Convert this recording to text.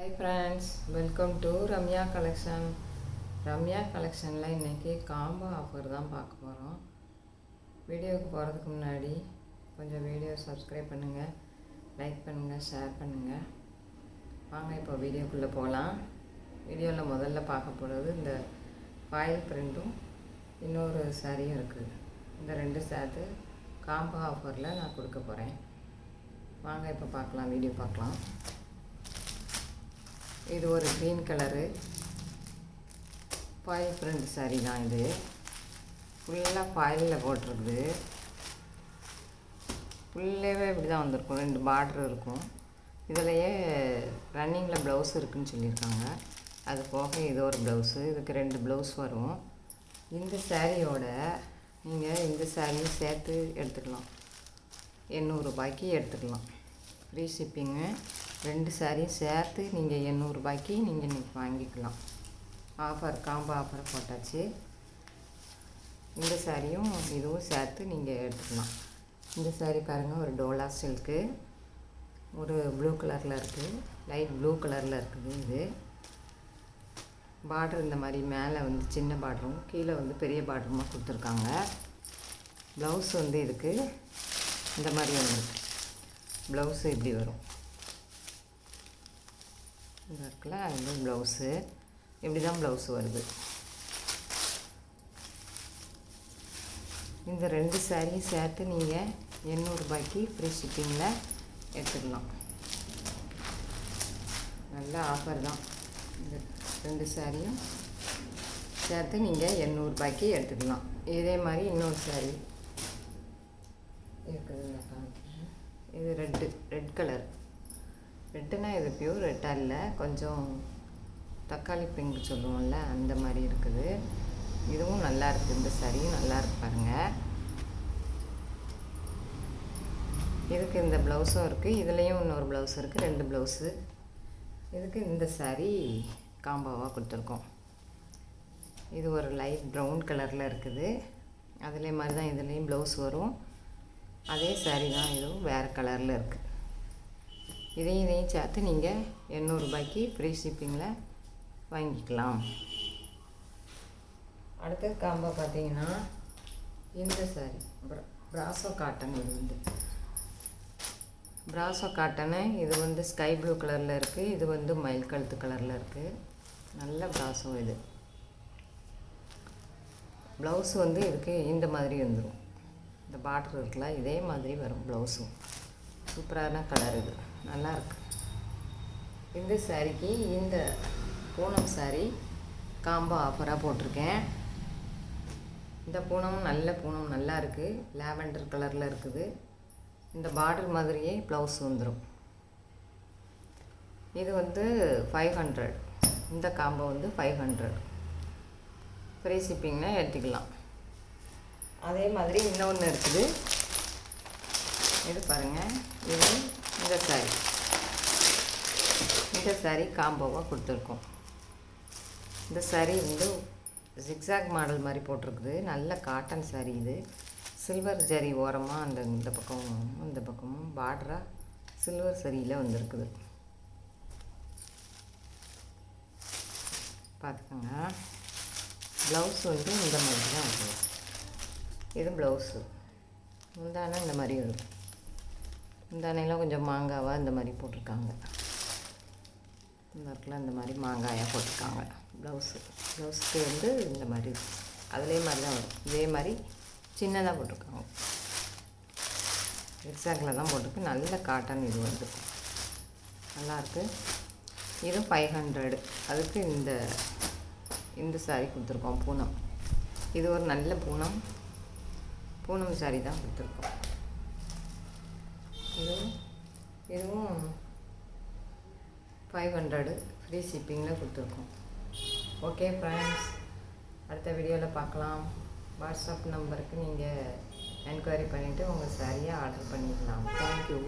Hi friends, welcome to Ramya collection. Ramya கலெக்ஷனில் இன்றைக்கி combo offer தான் பார்க்க போகிறோம். வீடியோவுக்கு போகிறதுக்கு முன்னாடி கொஞ்சம் வீடியோ சப்ஸ்கிரைப் பண்ணுங்கள், லைக் பண்ணுங்கள், ஷேர் பண்ணுங்கள். வாங்க இப்போ வீடியோக்குள்ளே போகலாம். வீடியோவில் முதல்ல பார்க்க போகிறது இந்த ஃபாயில் பிரிண்ட்டும் இன்னொரு சாரியும் இருக்குது. இந்த ரெண்டு சேர்த்து காம்போ ஆஃபரில் நான் கொடுக்க போகிறேன். வாங்க இப்போ பார்க்கலாம், வீடியோ பார்க்கலாம். இது ஒரு green colour foil print sari தான். இது ஃபுல்லாக ஃபாயிலில் போட்டிருக்குது. ஃபுல்லாகவே இப்படி தான் வந்திருக்கும். 2 பார்டர் இருக்கும். இதிலையே ரன்னிங்கில் ப்ளவுஸ் இருக்குதுன்னு சொல்லியிருக்காங்க. அது போக இது ஒரு ப்ளவுஸு, இதுக்கு 2 ப்ளவுஸ் வரும். இந்த சாரியோட நீங்கள் இந்த சாரியும் சேர்த்து எடுத்துக்கலாம். 800 ரூபாய்க்கு எடுத்துக்கலாம். Free shipping. 2 சாரியும் சேர்த்து நீங்கள் 800 ரூபாய்க்கு நீங்கள் இன்றைக்கி வாங்கிக்கலாம். ஆஃபர் காம்போ ஆஃபர் போட்டாச்சு. இந்த சாரியும் இதுவும் சேர்த்து நீங்கள் எடுத்துக்கலாம். இந்த சாரி பாருங்கள், ஒரு டோலா சில்க்கு, ஒரு ப்ளூ கலரில் இருக்குது, லைட் ப்ளூ கலரில் இருக்குது. இது பார்டர் இந்த மாதிரி மேலே வந்து சின்ன பார்டரும் கீழே வந்து பெரிய பார்டருமா கொடுத்துருக்காங்க. ப்ளவுஸ் வந்து இதுக்கு இந்த மாதிரி வந்துருக்கு. ப்ளவுஸு இப்படி வரும். இந்த இருக்குல்ல, இது ப்ளவுஸு இப்படி தான் ப்ளவுஸு வருது. இந்த 2 சாரியும் சேர்த்து நீங்கள் 800 ரூபாய்க்கு ஃப்ரீ ஷிப்பிங்கில் எடுத்துக்கலாம். நல்ல ஆஃபர் தான். இந்த 2 சாரியும் சேர்த்து நீங்கள் 800 ரூபாய்க்கு எடுத்துக்கலாம். இதே மாதிரி இன்னொரு சாரி இருக்குதுங்க. இது ரெட் கலர். ரெட்டுனா இது பியூர் ரெட்டாக இல்லை, கொஞ்சம் தக்காளி பிங்க் சொல்லுவோம்ல, அந்த மாதிரி இருக்குது. இதுவும் நல்லா இருக்குது. இந்த சாரியும் நல்லா இருக்கு பாருங்கள். இதுக்கு இந்த ப்ளவுஸும் இருக்குது, இதுலேயும் இன்னொரு ப்ளவுஸ் இருக்குது. 2 ப்ளவுஸு. இதுக்கு இந்த சாரி காம்போவாக கொடுத்துருக்கோம். இது ஒரு லைட் ப்ரௌன் கலரில் இருக்குது. அதிலே மாதிரி தான் இதுலேயும் ப்ளவுஸ் வரும். அதே சாரி தான், இதுவும் வேறு கலரில் இருக்குது. இதையும் சேர்த்து நீங்கள் 800 ரூபாய்க்கு ஃப்ரீ ஷிப்பிங்கில் வாங்கிக்கலாம். அடுத்தது காம்போ பார்த்தீங்கன்னா இந்த சாரி பிராசோ காட்டன். இது வந்து பிராசோ காட்டனு. இது வந்து ஸ்கை ப்ளூ கலரில் இருக்குது. இது வந்து மயில் கழுத்து கலரில் இருக்குது. நல்ல பிராசோ. இது ப்ளவுஸு வந்து இதுக்கு இந்த மாதிரி வந்துடும். இந்த பார்டர் இருக்குல்ல, இதே மாதிரி வரும் ப்ளவுஸும். சூப்பரான கலர். இது நல்லாயிருக்கு. இந்த சாரிக்கு இந்த பூனம் சாரி காம்போ ஆஃபராக போட்டிருக்கேன். இந்த பூனம் நல்ல பூனம், நல்லா இருக்குது. லாவெண்டர் கலரில் இருக்குது. இந்த பார்டர் மாதிரியே ப்ளவுஸ் வந்துடும். இது வந்து 500. இந்த காம்போ வந்து 500 ஃப்ரீ ஷிப்பிங்னா எடுத்துக்கலாம். அதே மாதிரி இன்னொன்று இருக்குது. இது பாருங்கள், இது இந்த சாரி காம்போவாக கொடுத்துருக்கோம். இந்த சாரி வந்து ஜிக்ஸாக் மாடல் மாதிரி போட்டிருக்குது. நல்ல காட்டன் சாரி. இது சில்வர் ஜரி ஓரமாக இந்த பக்கமும் பார்டராக சில்வர் சரியில் வந்திருக்குது. பார்த்துக்கோங்க. ப்ளவுஸ் வந்து இந்த மாதிரி தான் இருக்குது. இது ப்ளவுஸு. முந்தானை இந்த மாதிரி வரும். முந்தானையெல்லாம் கொஞ்சம் மாங்காவாக இந்த மாதிரி போட்டிருக்காங்க. இந்த இடத்துல இந்த மாதிரி மாங்காயாக போட்டிருக்காங்க. ப்ளவுஸுக்கு வந்து இந்த மாதிரி அதிலே மாதிரி தான் வரும். இதே மாதிரி சின்னதாக போட்டிருக்காங்க. எக்ஸாக்டில் தான் போட்டிருக்கு. நல்ல காட்டன். இது வந்து நல்லாயிருக்கு. இது 500. அதுக்கு இந்த சாரி கொடுத்துருக்கோம். பூனம். இது ஒரு நல்ல பூனம் சாரி தான் கொடுத்துருக்கோம். இதுவும் 500 ஃப்ரீ ஷிப்பிங்கில் கொடுத்துருக்கோம். ஓகே ஃப்ரெண்ட்ஸ், அடுத்த வீடியோவில் பார்க்கலாம். வாட்ஸ்அப் நம்பருக்கு நீங்கள் என்கொயரி பண்ணிவிட்டு உங்கள் சாரியை ஆர்டர் பண்ணிக்கலாம். தேங்க்யூ.